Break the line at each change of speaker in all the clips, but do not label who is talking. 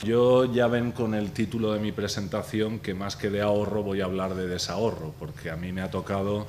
Yo ya ven con el título de mi presentación que más que de ahorro voy a hablar de desahorro, porque a mí me ha tocado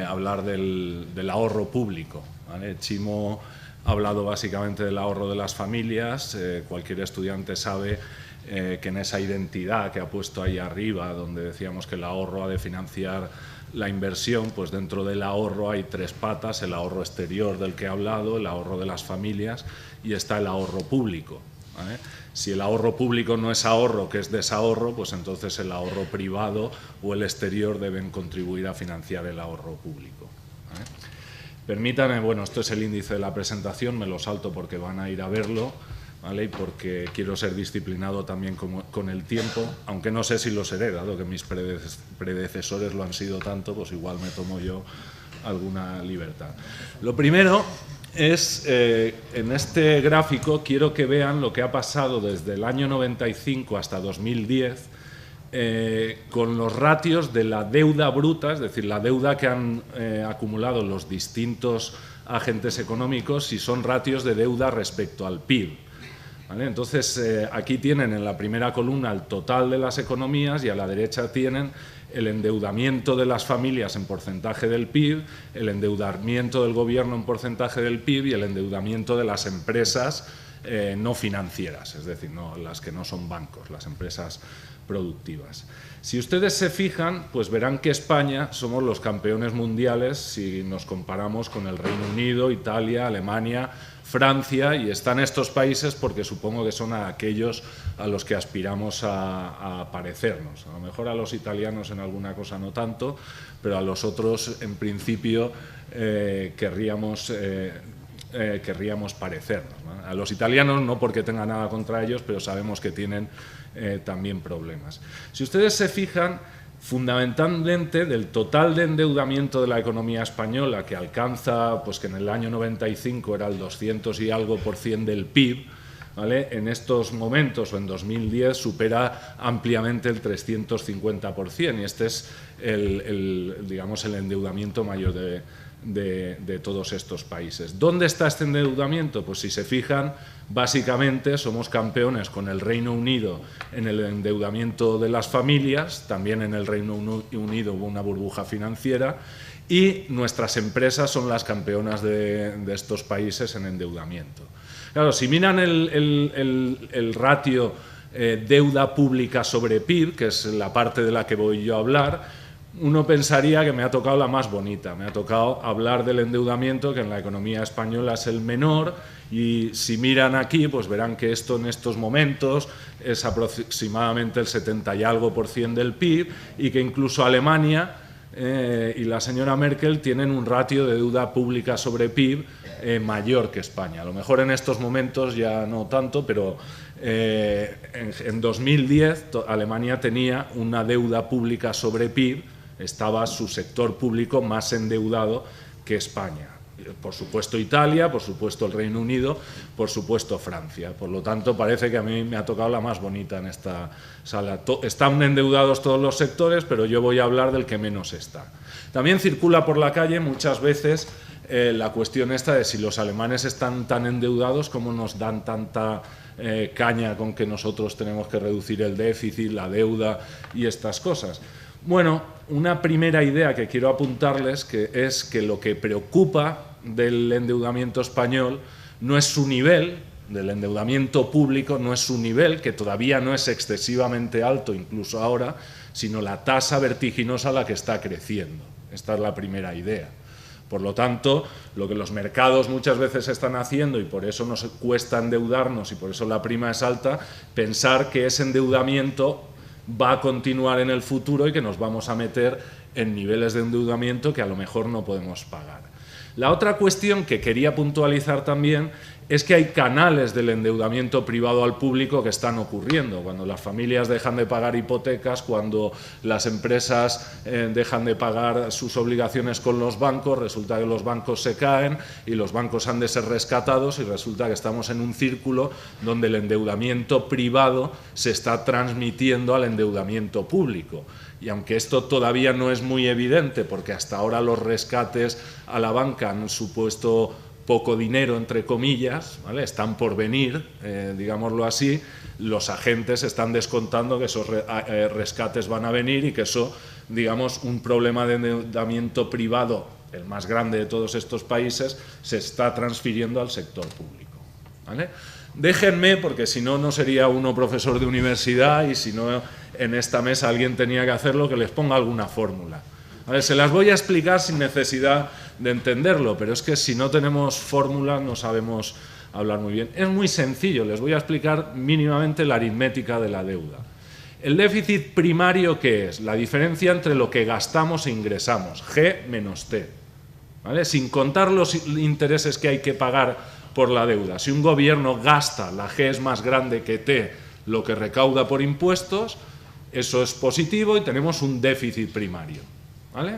hablar del ahorro público, ¿vale? Chimo ha hablado básicamente del ahorro de las familias. Cualquier estudiante sabe que en esa identidad que ha puesto ahí arriba, donde decíamos que el ahorro ha de financiar la inversión, pues dentro del ahorro hay tres patas: el ahorro exterior del que he hablado, el ahorro de las familias y está el ahorro público, ¿vale? Si el ahorro público no es ahorro, que es desahorro, pues entonces el ahorro privado o el exterior deben contribuir a financiar el ahorro público, ¿vale? Permítanme, bueno, esto es el índice de la presentación, me lo salto porque van a ir a verlo, ¿vale? Y porque quiero ser disciplinado también con el tiempo, aunque no sé si lo seré, dado que mis predecesores lo han sido tanto, pues igual me tomo yo alguna libertad. Lo primero es, en este gráfico quiero que vean lo que ha pasado desde el año 95 hasta 2010 con los ratios de la deuda bruta, es decir, la deuda que han acumulado los distintos agentes económicos, y son ratios de deuda respecto al PIB, ¿vale? Entonces, aquí tienen en la primera columna el total de las economías y a la derecha tienen el endeudamiento de las familias en porcentaje del PIB, el endeudamiento del gobierno en porcentaje del PIB y el endeudamiento de las empresas no financieras, es decir, no, las que no son bancos, las empresas productivas. Si ustedes se fijan, pues verán que España somos los campeones mundiales si nos comparamos con el Reino Unido, Italia, Alemania, Francia, y están estos países porque supongo que son aquellos a los que aspiramos a parecernos. A lo mejor a los italianos en alguna cosa no tanto, pero a los otros en principio querríamos parecernos, ¿no? A los italianos no porque tenga nada contra ellos, pero sabemos que tienen también problemas. Si ustedes se fijan, fundamentalmente del total de endeudamiento de la economía española, que alcanza, pues que en el año 95 era el 200 y algo % del PIB, ¿vale? En estos momentos o en 2010 supera ampliamente el 350%, y este es digamos, el endeudamiento mayor de todos estos países. ¿Dónde está este endeudamiento? Pues si se fijan, básicamente somos campeones con el Reino Unido en el endeudamiento de las familias. También en el Reino Unido hubo una burbuja financiera, y nuestras empresas son las campeonas de estos países en endeudamiento. Claro, si miran el ratio deuda pública sobre PIB, que es la parte de la que voy yo a hablar, uno pensaría que me ha tocado la más bonita, me ha tocado hablar del endeudamiento, que en la economía española es el menor, y si miran aquí, pues verán que esto en estos momentos es aproximadamente el 70 y algo % del PIB, y que incluso Alemania y la señora Merkel tienen un ratio de deuda pública sobre PIB mayor que España. A lo mejor en estos momentos ya no tanto, pero en 2010 Alemania tenía una deuda pública sobre PIB, estaba su sector público más endeudado que España. Por supuesto Italia, por supuesto el Reino Unido, por supuesto Francia. Por lo tanto, parece que a mí me ha tocado la más bonita en esta sala. Están endeudados todos los sectores, pero yo voy a hablar del que menos está. También circula por la calle muchas veces la cuestión esta de si los alemanes están tan endeudados, cómo nos dan tanta caña con que nosotros tenemos que reducir el déficit, la deuda y estas cosas. Bueno, una primera idea que quiero apuntarles es que lo que preocupa del endeudamiento español no es su nivel, del endeudamiento público, no es su nivel, que todavía no es excesivamente alto incluso ahora, sino la tasa vertiginosa a la que está creciendo. Esta es la primera idea. Por lo tanto, lo que los mercados muchas veces están haciendo, y por eso nos cuesta endeudarnos y por eso la prima es alta, pensar que ese endeudamiento va a continuar en el futuro y que nos vamos a meter en niveles de endeudamiento que a lo mejor no podemos pagar. La otra cuestión que quería puntualizar también es que hay canales del endeudamiento privado al público que están ocurriendo. Cuando las familias dejan de pagar hipotecas, cuando las empresas dejan de pagar sus obligaciones con los bancos, resulta que los bancos se caen y los bancos han de ser rescatados, y resulta que estamos en un círculo donde el endeudamiento privado se está transmitiendo al endeudamiento público. Y aunque esto todavía no es muy evidente, porque hasta ahora los rescates a la banca han supuesto poco dinero, entre comillas, ¿vale? Están por venir, digámoslo así, los agentes están descontando que esos rescates van a venir y que eso, digamos, un problema de endeudamiento privado, el más grande de todos estos países, se está transfiriendo al sector público, ¿vale? Déjenme, porque si no, no sería uno profesor de universidad y si no, en esta mesa alguien tenía que hacerlo, que les ponga alguna fórmula. ¿Vale? Se las voy a explicar sin necesidad de entenderlo, pero es que si no tenemos fórmula no sabemos hablar muy bien. Es muy sencillo, les voy a explicar mínimamente la aritmética de la deuda. El déficit primario, ¿qué es? La diferencia entre lo que gastamos e ingresamos, G menos T, ¿vale? Sin contar los intereses que hay que pagar por la deuda. Si un gobierno gasta, la G es más grande que T, lo que recauda por impuestos, eso es positivo y tenemos un déficit primario, ¿vale?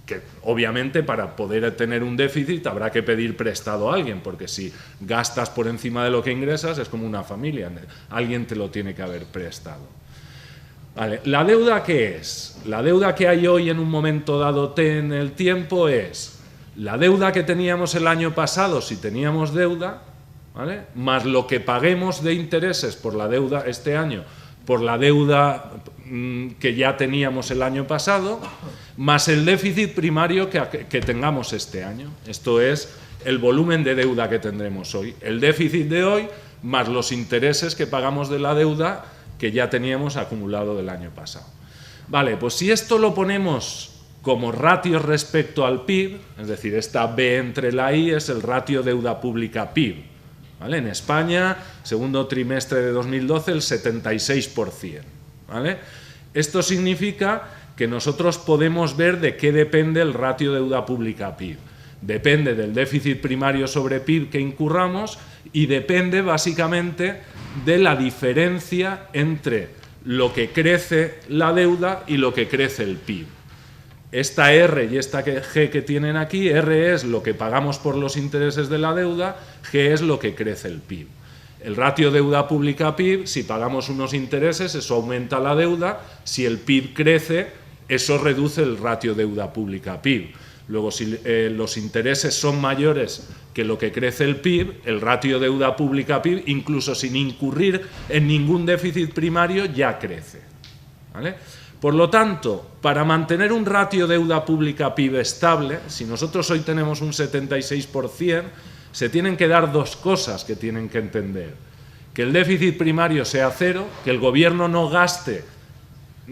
Que obviamente para poder tener un déficit habrá que pedir prestado a alguien, porque si gastas por encima de lo que ingresas es como una familia, alguien te lo tiene que haber prestado. Vale. ¿La deuda qué es? La deuda que hay hoy en un momento dado T en el tiempo es la deuda que teníamos el año pasado, si teníamos deuda, ¿vale? Más lo que paguemos de intereses por la deuda este año, por la deuda que ya teníamos el año pasado, más el déficit primario que tengamos este año. Esto es el volumen de deuda que tendremos hoy. El déficit de hoy más los intereses que pagamos de la deuda que ya teníamos acumulado del año pasado. Vale, pues si esto lo ponemos como ratio respecto al PIB, es decir, esta B entre la I es el ratio deuda pública PIB. ¿Vale? En España, segundo trimestre de 2012, el 76%. ¿Vale? Esto significa que nosotros podemos ver de qué depende el ratio deuda pública PIB. Depende del déficit primario sobre PIB que incurramos y depende básicamente de la diferencia entre lo que crece la deuda y lo que crece el PIB. Esta R y esta G que tienen aquí, R es lo que pagamos por los intereses de la deuda, G es lo que crece el PIB. El ratio deuda pública PIB, si pagamos unos intereses, eso aumenta la deuda, si el PIB crece, eso reduce el ratio deuda pública PIB. Luego, si los intereses son mayores que lo que crece el PIB, el ratio deuda pública PIB, incluso sin incurrir en ningún déficit primario, ya crece. ¿Vale? Por lo tanto, para mantener un ratio deuda pública PIB estable, si nosotros hoy tenemos un 76%, se tienen que dar dos cosas que tienen que entender. Que el déficit primario sea cero, que el gobierno no gaste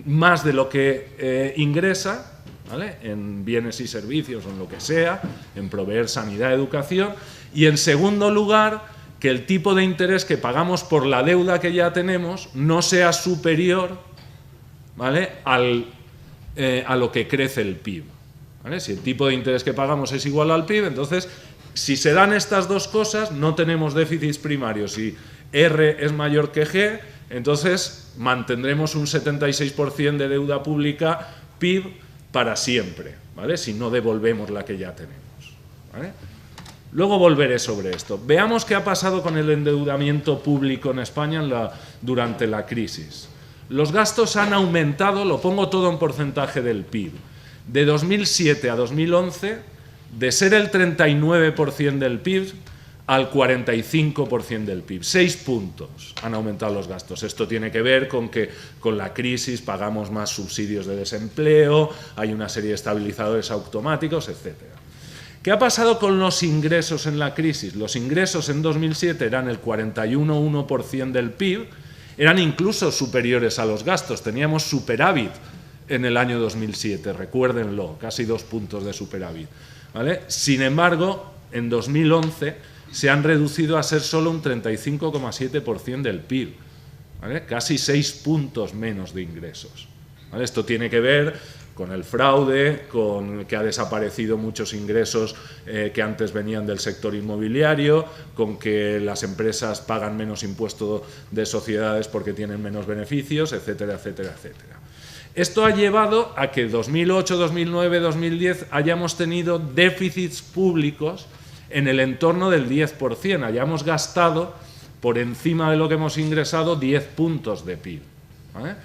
más de lo que ingresa, ¿vale? En bienes y servicios o en lo que sea, en proveer sanidad, educación, y en segundo lugar, que el tipo de interés que pagamos por la deuda que ya tenemos no sea superior, ¿vale? A lo que crece el PIB. ¿Vale? Si el tipo de interés que pagamos es igual al PIB, entonces, si se dan estas dos cosas, no tenemos déficits primarios. Si R es mayor que G, entonces mantendremos un 76% de deuda pública PIB para siempre, ¿vale? Si no devolvemos la que ya tenemos, ¿vale? Luego volveré sobre esto. Veamos qué ha pasado con el endeudamiento público en España durante la crisis. Los gastos han aumentado, lo pongo todo en porcentaje del PIB. De 2007 a 2011, de ser el 39% del PIB al 45% del PIB. 6 puntos han aumentado los gastos. Esto tiene que ver con que con la crisis pagamos más subsidios de desempleo, hay una serie de estabilizadores automáticos, etc. ¿Qué ha pasado con los ingresos en la crisis? Los ingresos en 2007 eran el 41,1% del PIB, eran incluso superiores a los gastos, teníamos superávit en el año 2007, recuérdenlo, casi 2 puntos de superávit, ¿vale? Sin embargo, en 2011 se han reducido a ser solo un 35,7% del PIB, ¿vale? Casi 6 puntos menos de ingresos, ¿vale? Esto tiene que ver con el fraude, con que ha desaparecido muchos ingresos que antes venían del sector inmobiliario, con que las empresas pagan menos impuesto de sociedades porque tienen menos beneficios, etcétera, etcétera, etcétera. Esto ha llevado a que 2008, 2009, 2010 hayamos tenido déficits públicos en el entorno del 10%, hayamos gastado por encima de lo que hemos ingresado 10 puntos de PIB, ¿vale?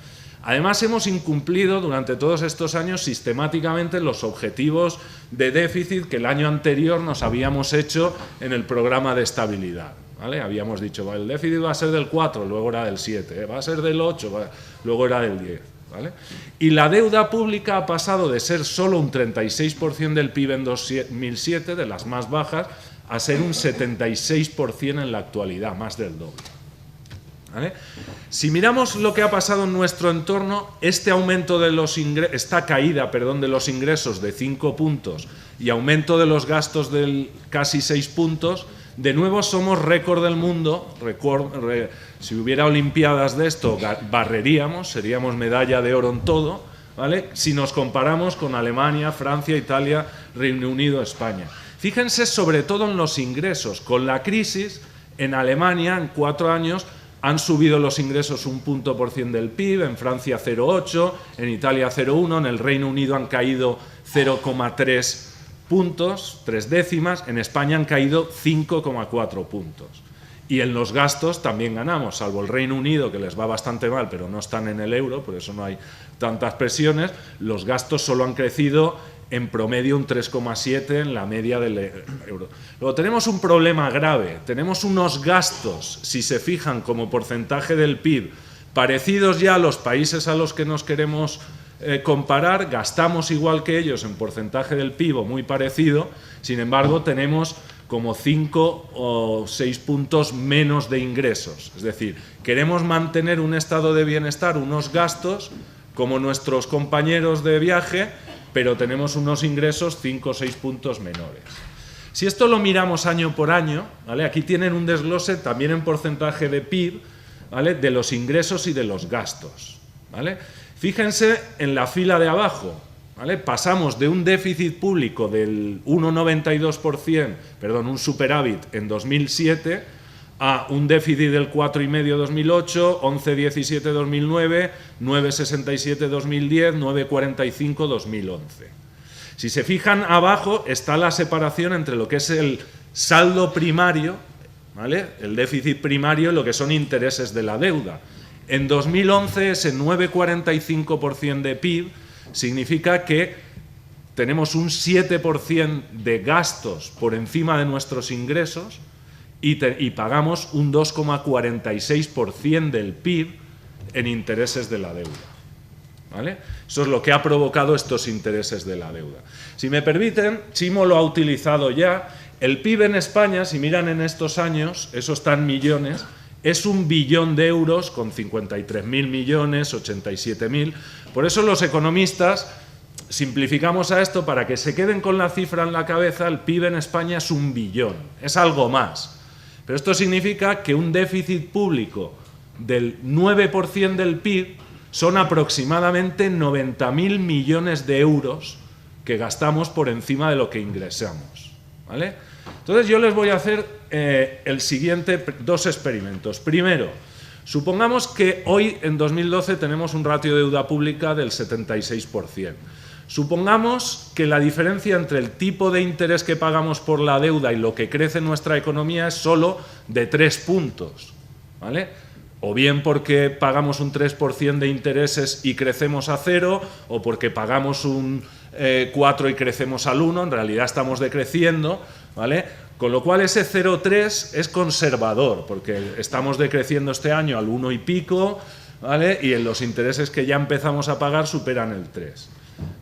Además, hemos incumplido durante todos estos años sistemáticamente los objetivos de déficit que el año anterior nos habíamos hecho en el programa de estabilidad, ¿vale? Habíamos dicho, el déficit va a ser del 4, luego era del 7, va a ser del 8, luego era del 10. ¿Vale? Y la deuda pública ha pasado de ser solo un 36% del PIB en 2007, de las más bajas, a ser un 76% en la actualidad, más del doble. ¿Vale? Si miramos lo que ha pasado en nuestro entorno, este aumento de esta caída de los ingresos de 5 puntos y aumento de los gastos de casi 6 puntos, de nuevo somos récord del mundo. Si hubiera olimpiadas de esto, barreríamos, seríamos medalla de oro en todo, ¿vale? Si nos comparamos con Alemania, Francia, Italia, Reino Unido, España. Fíjense sobre todo en los ingresos. Con la crisis, en Alemania, en 4 años, han subido los ingresos 1 punto por cien del PIB, en Francia 0,8, en Italia 0,1, en el Reino Unido han caído 0,3 puntos, 3 décimas, en España han caído 5,4 puntos. Y en los gastos también ganamos, salvo el Reino Unido, que les va bastante mal, pero no están en el euro, por eso no hay tantas presiones. Los gastos solo han crecido en promedio un 3,7 en la media del euro. Luego tenemos un problema grave, tenemos unos gastos, si se fijan como porcentaje del PIB, parecidos ya a los países a los que nos queremos comparar, gastamos igual que ellos en porcentaje del PIB o muy parecido, sin embargo tenemos como 5 o 6 puntos menos de ingresos. Es decir, queremos mantener un estado de bienestar, unos gastos como nuestros compañeros de viaje, pero tenemos unos ingresos 5 o 6 puntos menores. Si esto lo miramos año por año, ¿vale? Aquí tienen un desglose también en porcentaje de PIB, ¿vale? De los ingresos y de los gastos, ¿vale? Fíjense en la fila de abajo, ¿vale? Pasamos de un déficit público del 1,92%, perdón, un superávit en 2007, a un déficit del 4,5% 2008, 11,17 2009, 9,67 2010, 9,45 2011. Si se fijan abajo está la separación entre lo que es el saldo primario, ¿vale? El déficit primario y lo que son intereses de la deuda. En 2011 ese 9,45% de PIB significa que tenemos un 7% de gastos por encima de nuestros ingresos y pagamos un 2,46% del PIB en intereses de la deuda, ¿vale? Eso es lo que ha provocado estos intereses de la deuda. Si me permiten, Chimo lo ha utilizado ya. El PIB en España, si miran en estos años, eso está en millones, es 1 billón de euros con 53.000 millones, 87.000. Por eso los economistas simplificamos a esto para que se queden con la cifra en la cabeza. El PIB en España es 1 billón, es algo más. Pero esto significa que un déficit público del 9% del PIB son aproximadamente 90.000 millones de euros que gastamos por encima de lo que ingresamos, ¿vale? Entonces yo les voy a hacer el siguiente, 2 experimentos. Primero, supongamos que hoy en 2012 tenemos un ratio de deuda pública del 76%. Supongamos que la diferencia entre el tipo de interés que pagamos por la deuda y lo que crece en nuestra economía es solo de 3 puntos, ¿vale? O bien porque pagamos un 3% de intereses y crecemos a 0, o porque pagamos un 4 y crecemos al 1, en realidad estamos decreciendo, ¿vale? Con lo cual ese 0,3 es conservador, porque estamos decreciendo este año al 1 y pico, ¿vale? Y en los intereses que ya empezamos a pagar superan el 3.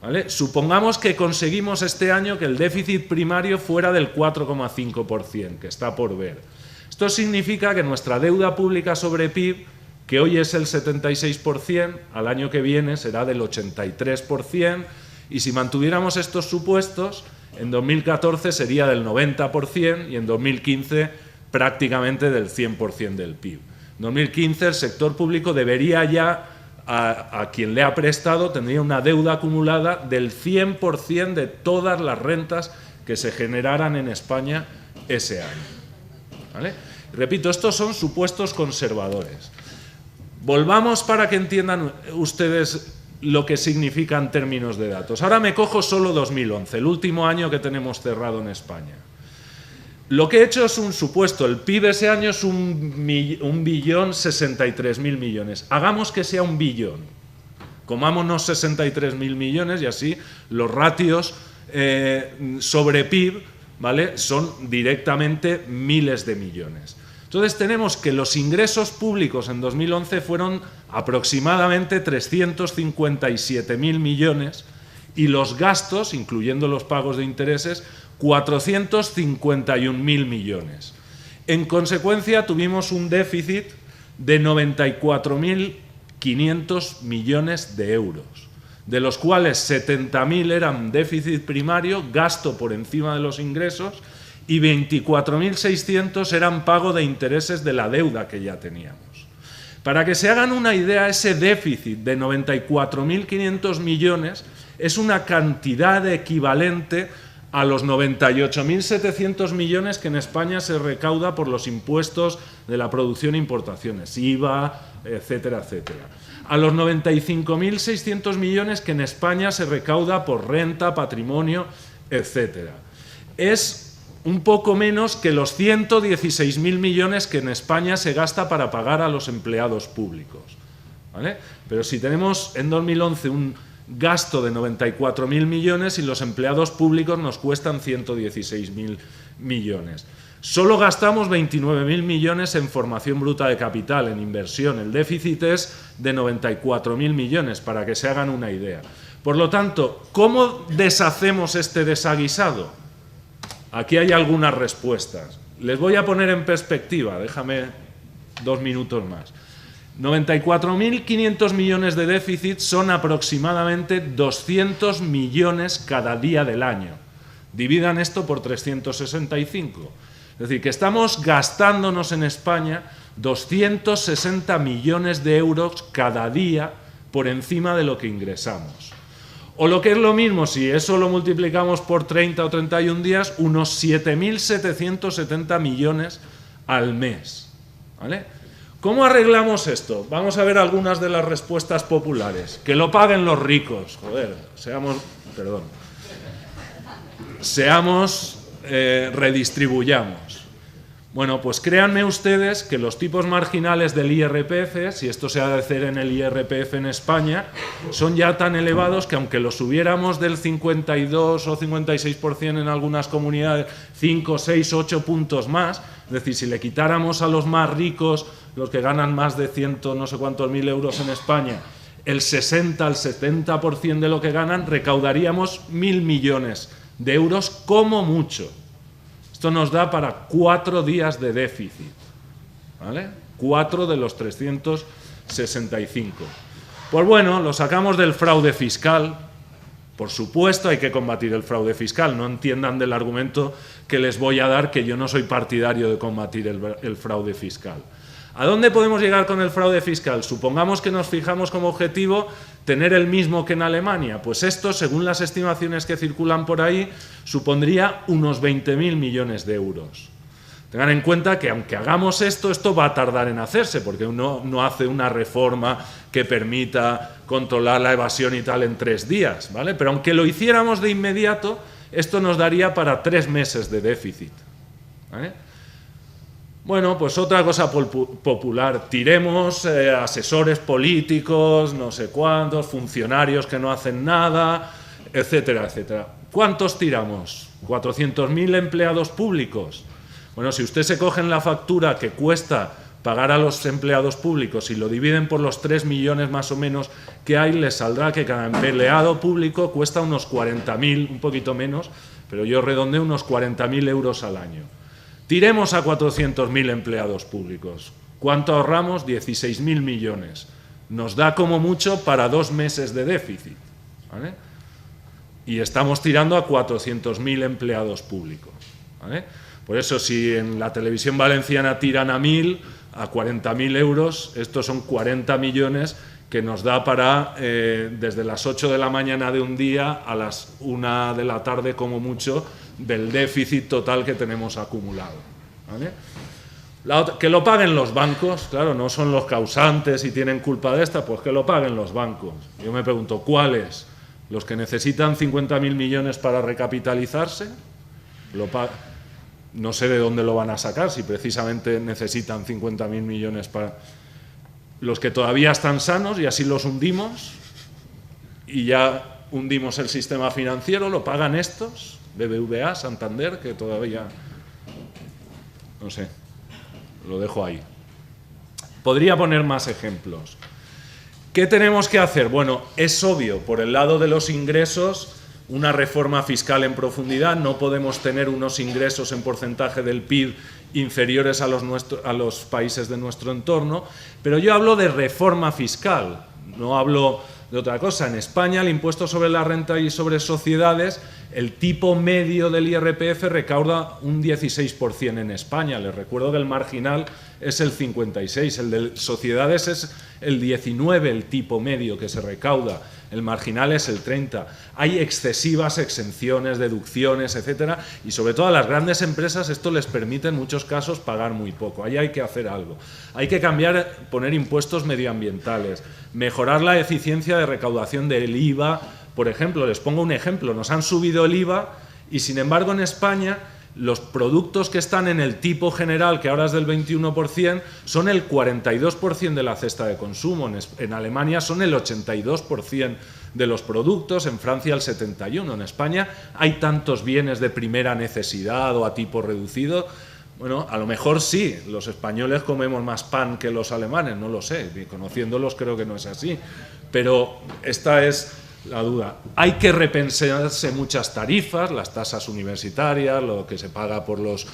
¿Vale? Supongamos que conseguimos este año que el déficit primario fuera del 4,5%, que está por ver. Esto significa que nuestra deuda pública sobre PIB, que hoy es el 76%, al año que viene será del 83%, y si mantuviéramos estos supuestos, en 2014 sería del 90% y en 2015 prácticamente del 100% del PIB. En 2015 el sector público debería ya, a quien le ha prestado, tendría una deuda acumulada del 100% de todas las rentas que se generaran en España ese año, ¿vale? Repito, estos son supuestos conservadores. Volvamos para que entiendan ustedes lo que significa en términos de datos. Ahora me cojo solo 2011, el último año que tenemos cerrado en España. Lo que he hecho es un supuesto. El PIB ese año es 1.063.000 millones. Hagamos que sea 1 billón, Comámonos 63.000 millones y así los ratios sobre PIB, ¿vale?, son directamente miles de millones. Entonces tenemos que los ingresos públicos en 2011 fueron aproximadamente 357.000 millones y los gastos, incluyendo los pagos de intereses, 451.000 millones. En consecuencia, tuvimos un déficit de 94.500 millones de euros, de los cuales 70.000 eran déficit primario, gasto por encima de los ingresos, y 24.600 eran pago de intereses de la deuda que ya teníamos. Para que se hagan una idea, ese déficit de 94.500 millones es una cantidad equivalente a los 98.700 millones que en España se recauda por los impuestos de la producción e importaciones, IVA, etcétera, etcétera. A los 95.600 millones que en España se recauda por renta, patrimonio, etcétera. Es un poco menos que los 116.000 millones que en España se gasta para pagar a los empleados públicos, ¿vale? Pero si tenemos en 2011 un gasto de 94.000 millones y los empleados públicos nos cuestan 116.000 millones. Solo gastamos 29.000 millones en formación bruta de capital, en inversión. El déficit es de 94.000 millones, para que se hagan una idea. Por lo tanto, ¿cómo deshacemos este desaguisado? Aquí hay algunas respuestas. Les voy a poner en perspectiva, déjame 2 minutos más. 94.500 millones de déficit son aproximadamente 200 millones cada día del año. Dividan esto por 365. Es decir, que estamos gastándonos en España 260 millones de euros cada día por encima de lo que ingresamos. O lo que es lo mismo, si eso lo multiplicamos por 30 o 31 días, unos 7.770 millones al mes, ¿vale? ¿Cómo arreglamos esto? Vamos a ver algunas de las respuestas populares. Que lo paguen los ricos. Joder, redistribuyamos. Bueno, pues créanme ustedes que los tipos marginales del IRPF, si esto se ha de hacer en el IRPF en España, son ya tan elevados que aunque los subiéramos del 52 o 56% en algunas comunidades, 5, 6, 8 puntos más, es decir, si le quitáramos a los más ricos, los que ganan más de 100 no sé cuántos mil euros en España, el 60 al 70% de lo que ganan, recaudaríamos 1.000 millones de euros como mucho. Esto nos da para 4 días de déficit, ¿vale? 4 de los 365. Pues bueno, lo sacamos del fraude fiscal. Por supuesto hay que combatir el fraude fiscal. No entiendan del argumento que les voy a dar que yo no soy partidario de combatir el fraude fiscal. ¿A dónde podemos llegar con el fraude fiscal? Supongamos que nos fijamos como objetivo tener el mismo que en Alemania. Pues esto, según las estimaciones que circulan por ahí, supondría unos 20.000 millones de euros. Tengan en cuenta que aunque hagamos esto, esto va a tardar en hacerse, porque uno no hace una reforma que permita controlar la evasión y tal en 3 días, ¿vale? Pero aunque lo hiciéramos de inmediato, esto nos daría para 3 meses de déficit, ¿vale? Bueno, pues otra cosa popular, tiremos asesores políticos, no sé cuántos, funcionarios que no hacen nada, etcétera, etcétera. ¿Cuántos tiramos? ¿400.000 empleados públicos? Bueno, si usted se cogen la factura que cuesta pagar a los empleados públicos y lo dividen por los 3 millones más o menos que hay, les saldrá que cada empleado público cuesta unos 40.000, un poquito menos, pero yo redondeo unos 40.000 euros al año. Tiremos a 400.000 empleados públicos. ¿Cuánto ahorramos? 16.000 millones. Nos da como mucho para 2 meses de déficit, ¿vale? Y estamos tirando a 400.000 empleados públicos, ¿vale? Por eso, si en la televisión valenciana tiran a 1.000, a 40.000 euros, estos son 40 millones que nos da para, desde las 8 de la mañana de un día a las 1 de la tarde, como mucho, del déficit total que tenemos acumulado, ¿vale? Que lo paguen los bancos, claro, no son los causantes y tienen culpa de esta, pues que lo paguen los bancos. Yo me pregunto, ¿cuáles? ¿Los que necesitan 50.000 millones para recapitalizarse? No sé de dónde lo van a sacar, si precisamente necesitan 50.000 millones para... ¿Los que todavía están sanos y así los hundimos? y ya hundimos el sistema financiero, lo pagan estos, BBVA, Santander, que todavía, no sé, lo dejo ahí. Podría poner más ejemplos. ¿Qué tenemos que hacer? Bueno, es obvio, por el lado de los ingresos, una reforma fiscal en profundidad. No podemos tener unos ingresos en porcentaje del PIB inferiores a los países de nuestro entorno, pero yo hablo de reforma fiscal, no hablo de otra cosa. En España, el impuesto sobre la renta y sobre sociedades, el tipo medio del IRPF recauda un 16% en España. Les recuerdo que el marginal es el 56%, el de sociedades es el 19%, el tipo medio que se recauda, el marginal es el 30%. Hay excesivas exenciones, deducciones, etcétera, y sobre todo a las grandes empresas esto les permite en muchos casos pagar muy poco. Ahí hay que hacer algo. Hay que cambiar, poner impuestos medioambientales, mejorar la eficiencia de recaudación del IVA. Por ejemplo, les pongo un ejemplo, nos han subido el IVA y sin embargo en España los productos que están en el tipo general, que ahora es del 21%, son el 42% de la cesta de consumo. En Alemania son el 82% de los productos, en Francia el 71%. En España hay tantos bienes de primera necesidad o a tipo reducido. Bueno, a lo mejor sí, los españoles comemos más pan que los alemanes, no lo sé, conociéndolos creo que no es así, pero esta es la duda. Hay que repensarse muchas tarifas, las tasas universitarias, lo que se paga por los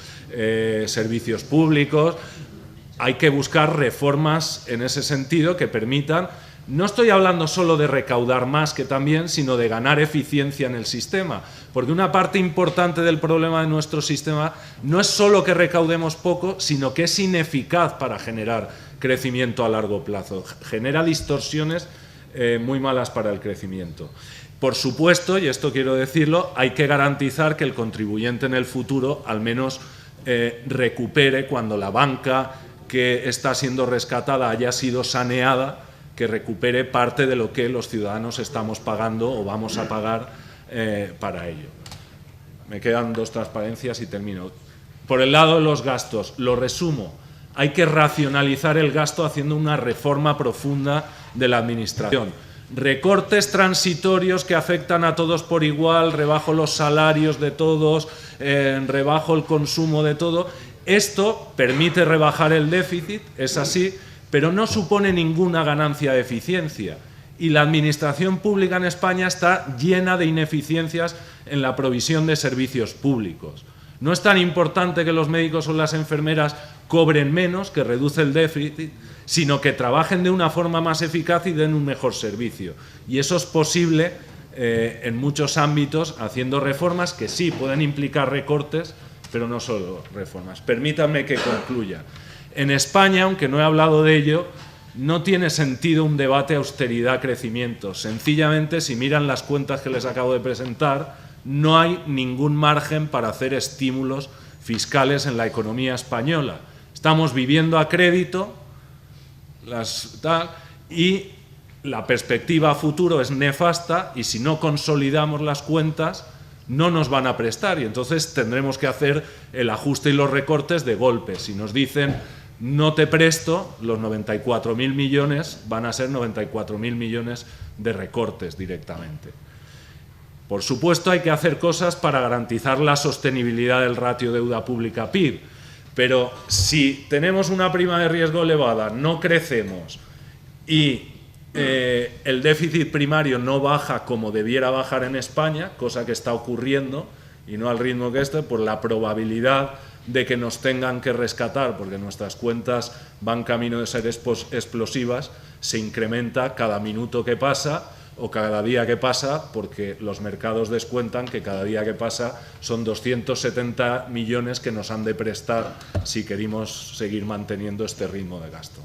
servicios públicos. Hay que buscar reformas en ese sentido que permitan, no estoy hablando solo de recaudar más que también, sino de ganar eficiencia en el sistema, porque una parte importante del problema de nuestro sistema no es solo que recaudemos poco, sino que es ineficaz para generar crecimiento a largo plazo, genera distorsiones muy malas para el crecimiento. Por supuesto, y esto quiero decirlo, hay que garantizar que el contribuyente en el futuro al menos recupere cuando la banca que está siendo rescatada haya sido saneada, que recupere parte de lo que los ciudadanos estamos pagando o vamos a pagar para ello. Me quedan dos transparencias y termino. Por el lado de los gastos, lo resumo. Hay que racionalizar el gasto haciendo una reforma profunda de la administración. Recortes transitorios que afectan a todos por igual, rebajo los salarios de todos, rebajo el consumo de todo. Esto permite rebajar el déficit, es así, pero no supone ninguna ganancia de eficiencia. Y la administración pública en España está llena de ineficiencias en la provisión de servicios públicos. No es tan importante que los médicos o las enfermeras cobren menos, que reduce el déficit, sino que trabajen de una forma más eficaz y den un mejor servicio. Y eso es posible en muchos ámbitos, haciendo reformas que sí pueden implicar recortes, pero no solo reformas. Permítanme que concluya. En España, aunque no he hablado de ello, no tiene sentido un debate austeridad-crecimiento. Sencillamente, si miran las cuentas que les acabo de presentar, no hay ningún margen para hacer estímulos fiscales en la economía española. Estamos viviendo a crédito y la perspectiva a futuro es nefasta y si no consolidamos las cuentas no nos van a prestar y entonces tendremos que hacer el ajuste y los recortes de golpe. Si nos dicen no te presto, los 94.000 millones van a ser 94.000 millones de recortes directamente. Por supuesto, hay que hacer cosas para garantizar la sostenibilidad del ratio deuda pública PIB, pero si tenemos una prima de riesgo elevada, no crecemos y el déficit primario no baja como debiera bajar en España, cosa que está ocurriendo y no al ritmo que por la probabilidad de que nos tengan que rescatar, porque nuestras cuentas van camino de ser explosivas, se incrementa cada minuto que pasa o cada día que pasa, porque los mercados descuentan que cada día que pasa son 270 millones que nos han de prestar si queremos seguir manteniendo este ritmo de gasto.